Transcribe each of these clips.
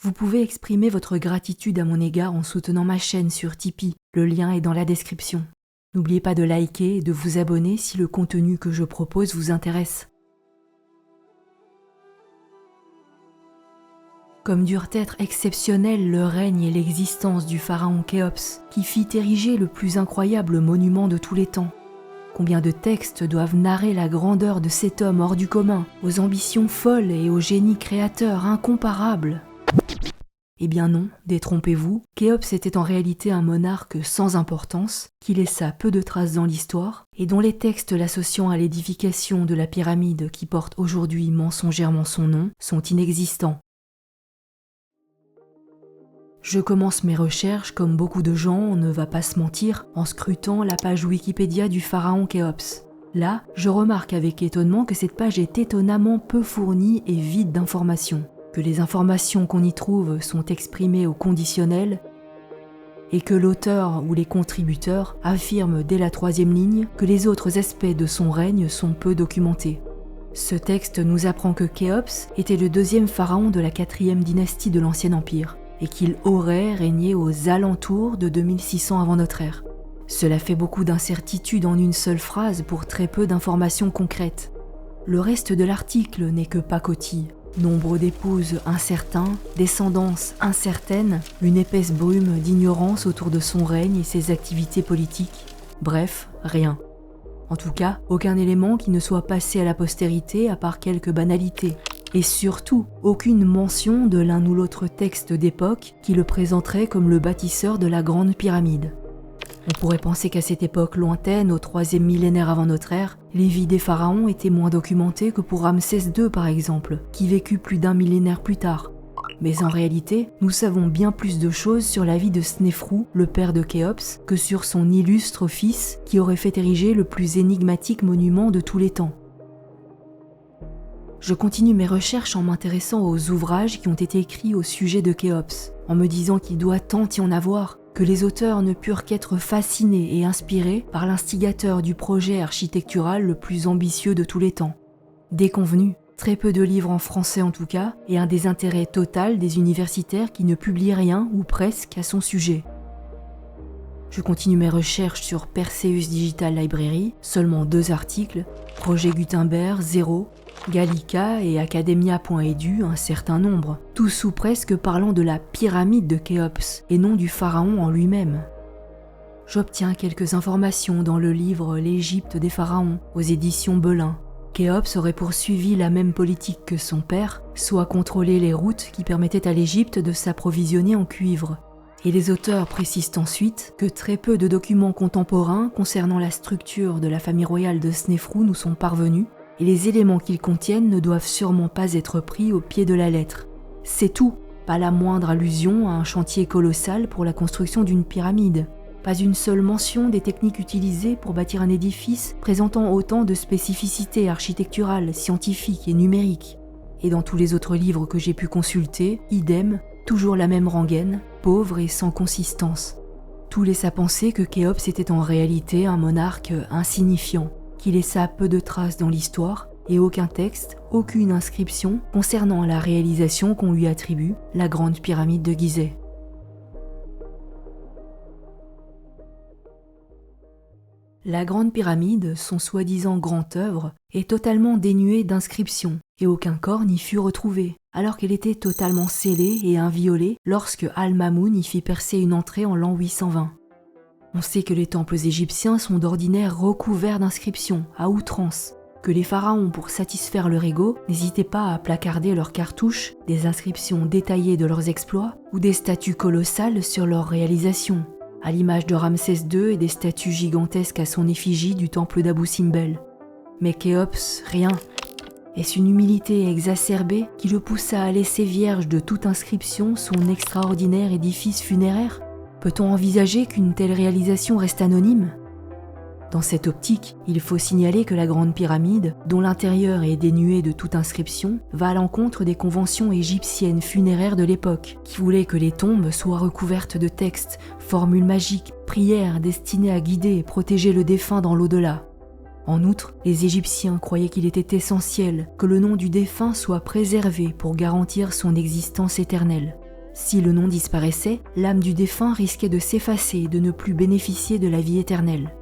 Vous pouvez exprimer votre gratitude à mon égard en soutenant ma chaîne sur Tipeee, le lien est dans la description. N'oubliez pas de liker et de vous abonner si le contenu que je propose vous intéresse. Comme durent être exceptionnels le règne et l'existence du pharaon Khéops, qui fit ériger le plus incroyable monument de tous les temps. Combien de textes doivent narrer la grandeur de cet homme hors du commun, aux ambitions folles et au génie créateur incomparable. Eh bien non, détrompez-vous, Khéops était en réalité un monarque sans importance, qui laissa peu de traces dans l'histoire, et dont les textes l'associant à l'édification de la pyramide qui porte aujourd'hui mensongèrement son nom sont inexistants. Je commence mes recherches, comme beaucoup de gens, on ne va pas se mentir, en scrutant la page Wikipédia du pharaon Khéops. Là, je remarque avec étonnement que cette page est étonnamment peu fournie et vide d'informations, que les informations qu'on y trouve sont exprimées au conditionnel et que l'auteur ou les contributeurs affirment dès la 3e ligne que les autres aspects de son règne sont peu documentés. Ce texte nous apprend que Khéops était le 2e pharaon de la 4e dynastie de l'Ancien Empire, et qu'il aurait régné aux alentours de 2600 avant notre ère. Cela fait beaucoup d'incertitudes en une seule phrase pour très peu d'informations concrètes. Le reste de l'article n'est que pacotille. Nombre d'épouses incertains, descendance incertaine, une épaisse brume d'ignorance autour de son règne et ses activités politiques. Bref, rien. En tout cas, aucun élément qui ne soit passé à la postérité à part quelques banalités. Et surtout, aucune mention de l'un ou l'autre texte d'époque qui le présenterait comme le bâtisseur de la grande pyramide. On pourrait penser qu'à cette époque lointaine, au 3e millénaire avant notre ère, les vies des pharaons étaient moins documentées que pour Ramsès II par exemple, qui vécut plus d'un millénaire plus tard. Mais en réalité, nous savons bien plus de choses sur la vie de Snéfrou, le père de Khéops, que sur son illustre fils qui aurait fait ériger le plus énigmatique monument de tous les temps. Je continue mes recherches en m'intéressant aux ouvrages qui ont été écrits au sujet de Khéops, en me disant qu'il doit tant y en avoir, que les auteurs ne purent qu'être fascinés et inspirés par l'instigateur du projet architectural le plus ambitieux de tous les temps. Déconvenu, très peu de livres en français en tout cas, et un désintérêt total des universitaires qui ne publient rien ou presque à son sujet. Je continue mes recherches sur Perseus Digital Library, seulement 2 articles, Projet Gutenberg, 0, Gallica et Academia.edu, un certain nombre, tous ou presque parlant de la pyramide de Khéops et non du pharaon en lui-même. J'obtiens quelques informations dans le livre L'Égypte des pharaons, aux éditions Belin. Khéops aurait poursuivi la même politique que son père, soit contrôler les routes qui permettaient à l'Égypte de s'approvisionner en cuivre. Et les auteurs précisent ensuite que très peu de documents contemporains concernant la structure de la famille royale de Snéfrou nous sont parvenus, et les éléments qu'ils contiennent ne doivent sûrement pas être pris au pied de la lettre. C'est tout, pas la moindre allusion à un chantier colossal pour la construction d'une pyramide, pas une seule mention des techniques utilisées pour bâtir un édifice présentant autant de spécificités architecturales, scientifiques et numériques. Et dans tous les autres livres que j'ai pu consulter, idem, toujours la même rengaine, pauvre et sans consistance. Tout laisse à penser que Khéops était en réalité un monarque insignifiant, qui laissa peu de traces dans l'histoire et aucun texte, aucune inscription concernant la réalisation qu'on lui attribue, la grande pyramide de Gizeh. La grande pyramide, son soi-disant grand œuvre, est totalement dénuée d'inscriptions et aucun corps n'y fut retrouvé, alors qu'elle était totalement scellée et inviolée lorsque Al-Mamoun y fit percer une entrée en l'an 820. On sait que les temples égyptiens sont d'ordinaire recouverts d'inscriptions, à outrance, que les pharaons, pour satisfaire leur ego, n'hésitaient pas à placarder leurs cartouches, des inscriptions détaillées de leurs exploits ou des statues colossales sur leurs réalisations, à l'image de Ramsès II et des statues gigantesques à son effigie du temple d'Abou Simbel. Mais Khéops, rien. Est-ce une humilité exacerbée qui le poussa à laisser vierge de toute inscription son extraordinaire édifice funéraire ? Peut-on envisager qu'une telle réalisation reste anonyme ? Dans cette optique, il faut signaler que la Grande Pyramide, dont l'intérieur est dénué de toute inscription, va à l'encontre des conventions égyptiennes funéraires de l'époque, qui voulaient que les tombes soient recouvertes de textes, formules magiques, prières destinées à guider et protéger le défunt dans l'au-delà. En outre, les Égyptiens croyaient qu'il était essentiel que le nom du défunt soit préservé pour garantir son existence éternelle. Si le nom disparaissait, l'âme du défunt risquait de s'effacer et de ne plus bénéficier de la vie éternelle.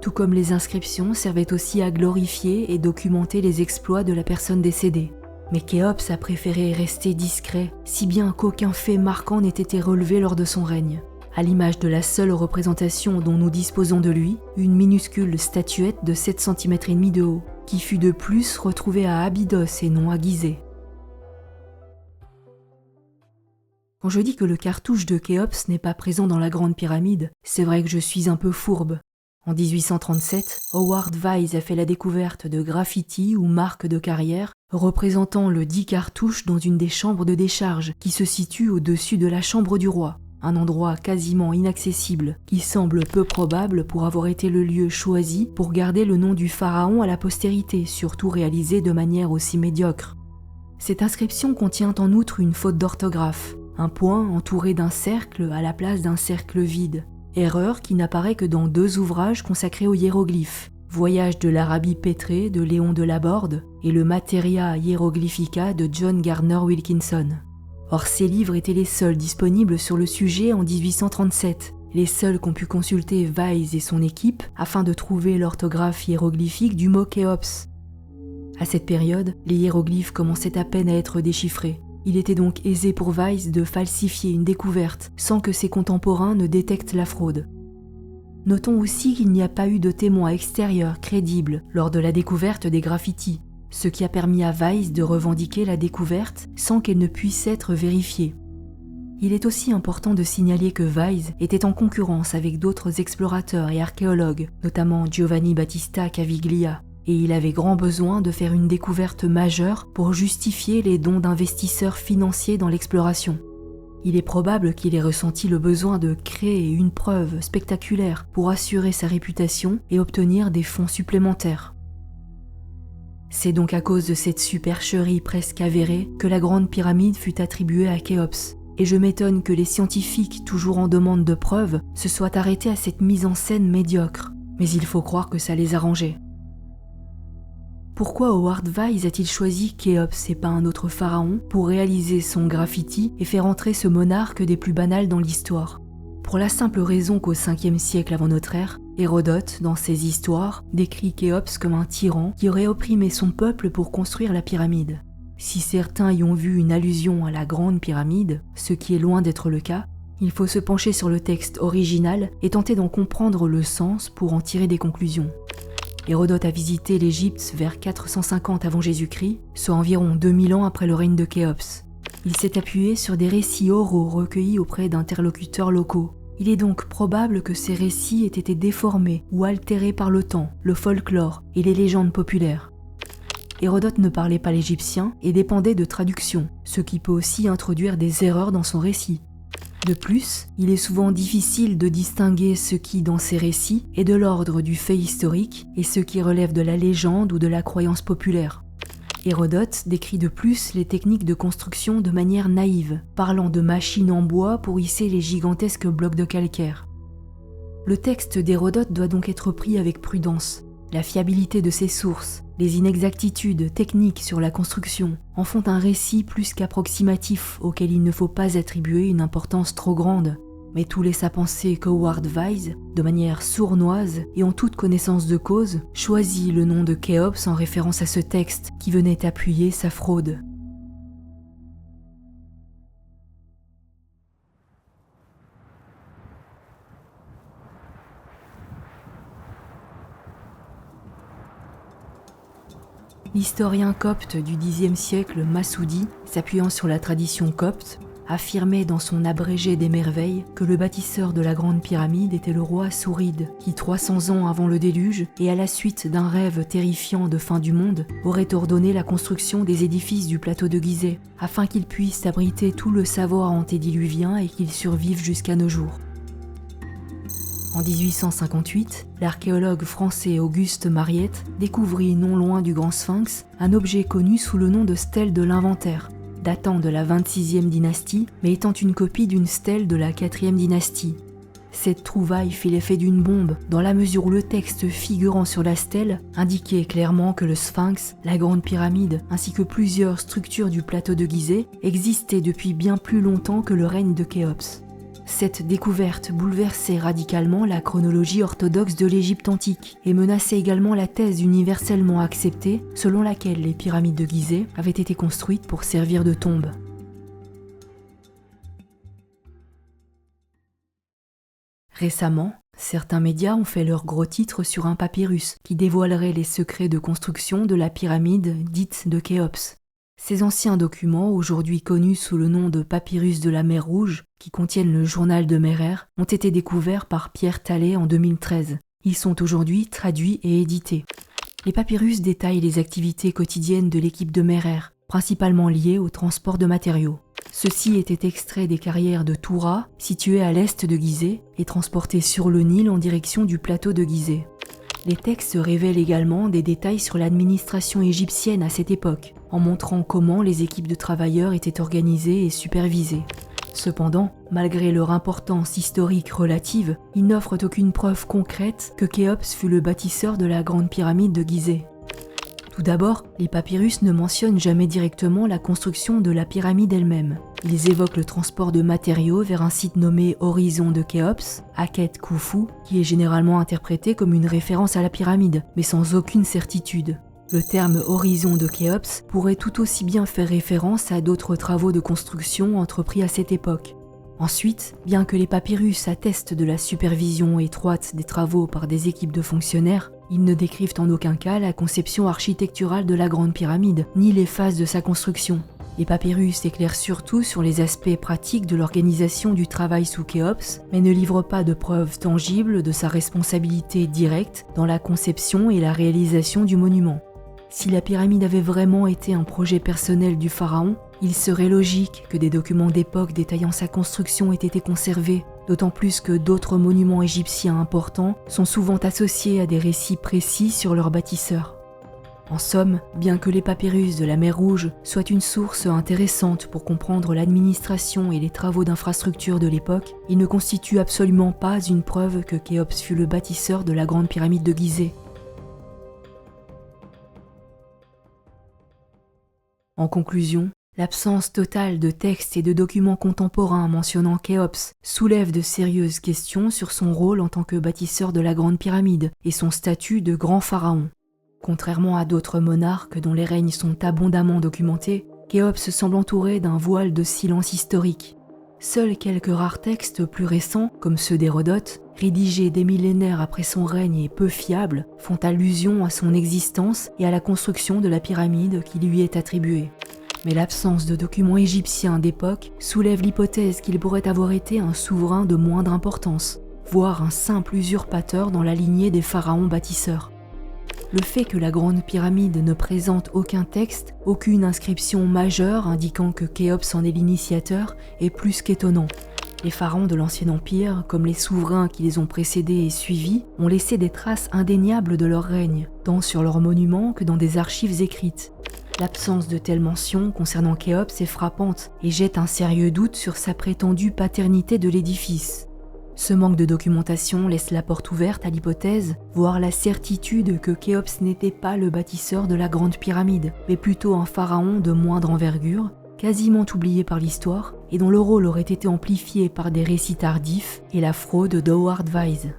Tout comme les inscriptions servaient aussi à glorifier et documenter les exploits de la personne décédée. Mais Khéops a préféré rester discret, si bien qu'aucun fait marquant n'ait été relevé lors de son règne. À l'image de la seule représentation dont nous disposons de lui, une minuscule statuette de 7,5 cm de haut, qui fut de plus retrouvée à Abydos et non à Gizeh. Quand je dis que le cartouche de Khéops n'est pas présent dans la Grande Pyramide, c'est vrai que je suis un peu fourbe. En 1837, Howard Vyse a fait la découverte de graffitis ou marques de carrière représentant le dit cartouche dans une des chambres de décharge qui se situe au-dessus de la chambre du roi, un endroit quasiment inaccessible qui semble peu probable pour avoir été le lieu choisi pour garder le nom du pharaon à la postérité, surtout réalisé de manière aussi médiocre. Cette inscription contient en outre une faute d'orthographe, un point entouré d'un cercle à la place d'un cercle vide. Erreur qui n'apparaît que dans 2 ouvrages consacrés aux hiéroglyphes, Voyage de l'Arabie pétrée de Léon de Laborde et le Materia Hieroglyphica de John Gardner Wilkinson. Or ces livres étaient les seuls disponibles sur le sujet en 1837, les seuls qu'ont pu consulter Vyse et son équipe afin de trouver l'orthographe hiéroglyphique du mot Khéops. À cette période, les hiéroglyphes commençaient à peine à être déchiffrés. Il était donc aisé pour Vyse de falsifier une découverte sans que ses contemporains ne détectent la fraude. Notons aussi qu'il n'y a pas eu de témoins extérieurs crédibles lors de la découverte des graffitis, ce qui a permis à Vyse de revendiquer la découverte sans qu'elle ne puisse être vérifiée. Il est aussi important de signaler que Vyse était en concurrence avec d'autres explorateurs et archéologues, notamment Giovanni Battista Caviglia, et il avait grand besoin de faire une découverte majeure pour justifier les dons d'investisseurs financiers dans l'exploration. Il est probable qu'il ait ressenti le besoin de créer une preuve spectaculaire pour assurer sa réputation et obtenir des fonds supplémentaires. C'est donc à cause de cette supercherie presque avérée que la Grande Pyramide fut attribuée à Khéops, et je m'étonne que les scientifiques, toujours en demande de preuves, se soient arrêtés à cette mise en scène médiocre, mais il faut croire que ça les arrangeait. Pourquoi Howard Vyse a-t-il choisi Khéops et pas un autre pharaon pour réaliser son graffiti et faire entrer ce monarque des plus banals dans l'histoire? Pour la simple raison qu'au 5e siècle avant notre ère, Hérodote, dans ses histoires, décrit Khéops comme un tyran qui aurait opprimé son peuple pour construire la pyramide. Si certains y ont vu une allusion à la Grande Pyramide, ce qui est loin d'être le cas, il faut se pencher sur le texte original et tenter d'en comprendre le sens pour en tirer des conclusions. Hérodote a visité l'Égypte vers 450 avant Jésus-Christ, soit environ 2000 ans après le règne de Khéops. Il s'est appuyé sur des récits oraux recueillis auprès d'interlocuteurs locaux. Il est donc probable que ces récits aient été déformés ou altérés par le temps, le folklore et les légendes populaires. Hérodote ne parlait pas l'égyptien et dépendait de traductions, ce qui peut aussi introduire des erreurs dans son récit. De plus, il est souvent difficile de distinguer ce qui, dans ces récits, est de l'ordre du fait historique et ce qui relève de la légende ou de la croyance populaire. Hérodote décrit de plus les techniques de construction de manière naïve, parlant de machines en bois pour hisser les gigantesques blocs de calcaire. Le texte d'Hérodote doit donc être pris avec prudence. La fiabilité de ses sources, les inexactitudes techniques sur la construction en font un récit plus qu'approximatif auquel il ne faut pas attribuer une importance trop grande, mais tout laisse à penser qu'Howard Vyse, de manière sournoise et en toute connaissance de cause, choisit le nom de Khéops en référence à ce texte qui venait appuyer sa fraude. L'historien copte du Xe siècle Massoudi, s'appuyant sur la tradition copte, affirmait dans son abrégé des merveilles que le bâtisseur de la Grande Pyramide était le roi Souride, qui 300 ans avant le déluge, et à la suite d'un rêve terrifiant de fin du monde, aurait ordonné la construction des édifices du plateau de Gizeh, afin qu'ils puissent abriter tout le savoir antédiluvien et qu'ils survivent jusqu'à nos jours. En 1858, l'archéologue français Auguste Mariette découvrit non loin du Grand Sphinx un objet connu sous le nom de stèle de l'inventaire, datant de la 26e dynastie mais étant une copie d'une stèle de la 4e dynastie. Cette trouvaille fait l'effet d'une bombe, dans la mesure où le texte figurant sur la stèle indiquait clairement que le Sphinx, la Grande Pyramide, ainsi que plusieurs structures du plateau de Gizeh existaient depuis bien plus longtemps que le règne de Khéops. Cette découverte bouleversait radicalement la chronologie orthodoxe de l'Égypte antique et menaçait également la thèse universellement acceptée selon laquelle les pyramides de Gizeh avaient été construites pour servir de tombes. Récemment, certains médias ont fait leur gros titre sur un papyrus qui dévoilerait les secrets de construction de la pyramide dite de Khéops. Ces anciens documents, aujourd'hui connus sous le nom de papyrus de la mer Rouge, qui contiennent le journal de Merer, ont été découverts par Pierre Tallet en 2013. Ils sont aujourd'hui traduits et édités. Les papyrus détaillent les activités quotidiennes de l'équipe de Merer, principalement liées au transport de matériaux. Ceux-ci étaient extraits des carrières de Toura, situées à l'est de Gizeh, et transportés sur le Nil en direction du plateau de Gizeh. Les textes révèlent également des détails sur l'administration égyptienne à cette époque, en montrant comment les équipes de travailleurs étaient organisées et supervisées. Cependant, malgré leur importance historique relative, ils n'offrent aucune preuve concrète que Khéops fut le bâtisseur de la Grande Pyramide de Gizeh. Tout d'abord, les papyrus ne mentionnent jamais directement la construction de la pyramide elle-même. Ils évoquent le transport de matériaux vers un site nommé Horizon de Khéops, Akhet Khufu, qui est généralement interprété comme une référence à la pyramide, mais sans aucune certitude. Le terme Horizon de Khéops pourrait tout aussi bien faire référence à d'autres travaux de construction entrepris à cette époque. Ensuite, bien que les papyrus attestent de la supervision étroite des travaux par des équipes de fonctionnaires, ils ne décrivent en aucun cas la conception architecturale de la Grande Pyramide, ni les phases de sa construction. Les papyrus éclairent surtout sur les aspects pratiques de l'organisation du travail sous Khéops, mais ne livrent pas de preuves tangibles de sa responsabilité directe dans la conception et la réalisation du monument. Si la pyramide avait vraiment été un projet personnel du pharaon, il serait logique que des documents d'époque détaillant sa construction aient été conservés, d'autant plus que d'autres monuments égyptiens importants sont souvent associés à des récits précis sur leurs bâtisseurs. En somme, bien que les papyrus de la mer Rouge soient une source intéressante pour comprendre l'administration et les travaux d'infrastructure de l'époque, ils ne constituent absolument pas une preuve que Khéops fut le bâtisseur de la Grande Pyramide de Gizeh. En conclusion, l'absence totale de textes et de documents contemporains mentionnant Khéops soulève de sérieuses questions sur son rôle en tant que bâtisseur de la Grande Pyramide et son statut de grand pharaon. Contrairement à d'autres monarques dont les règnes sont abondamment documentés, Khéops semble entouré d'un voile de silence historique. Seuls quelques rares textes plus récents, comme ceux d'Hérodote, rédigés des millénaires après son règne et peu fiables, font allusion à son existence et à la construction de la pyramide qui lui est attribuée. Mais l'absence de documents égyptiens d'époque soulève l'hypothèse qu'il pourrait avoir été un souverain de moindre importance, voire un simple usurpateur dans la lignée des pharaons bâtisseurs. Le fait que la Grande Pyramide ne présente aucun texte, aucune inscription majeure indiquant que Khéops en est l'initiateur est plus qu'étonnant. Les pharaons de l'Ancien Empire, comme les souverains qui les ont précédés et suivis, ont laissé des traces indéniables de leur règne, tant sur leurs monuments que dans des archives écrites. L'absence de telles mentions concernant Khéops est frappante et jette un sérieux doute sur sa prétendue paternité de l'édifice. Ce manque de documentation laisse la porte ouverte à l'hypothèse, voire la certitude que Khéops n'était pas le bâtisseur de la Grande Pyramide, mais plutôt un pharaon de moindre envergure, quasiment oublié par l'histoire et dont le rôle aurait été amplifié par des récits tardifs et la fraude d'Howard Wise.